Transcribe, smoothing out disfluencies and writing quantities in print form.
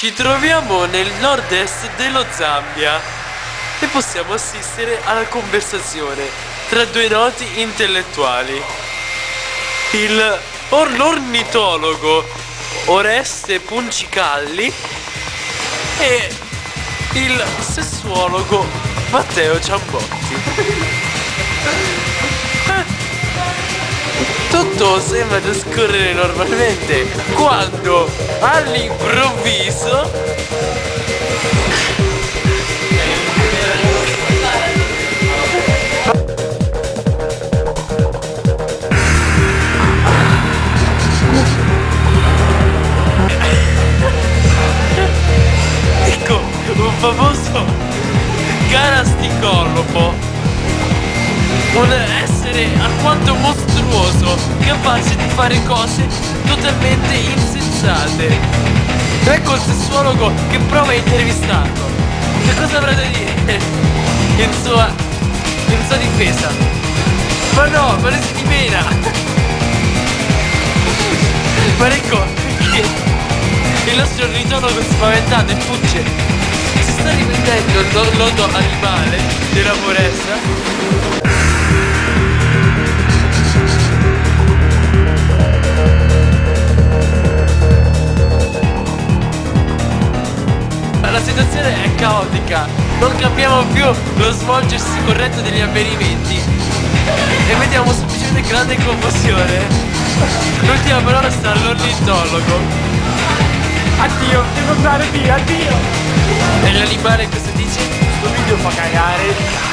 Ci troviamo nel nord-est dello Zambia e possiamo assistere alla conversazione tra due noti intellettuali. L'ornitologo Oreste Puncicalli e il sessuologo Matteo Ciambotti. Tutto sembra trascorrere normalmente quando all'improvviso ecco un famoso galasticolopo, un essere alquanto mostruoso, capace di fare cose totalmente insensate. Ecco il sessuologo che prova a intervistarlo. Che cosa avrà da dire in sua difesa? Ma no, ma lui si dimena. Ma ecco che il nostro ornitologo spaventato e fugge. Si sta riprendendo il lodo animale della foresta. La situazione è caotica, non capiamo più lo svolgersi corretto degli avvenimenti e vediamo semplicemente grande confusione. L'ultima parola sta all'ornitologo. Addio, devo andare via, addio! E l'animale cosa dice? Questo video fa cagare.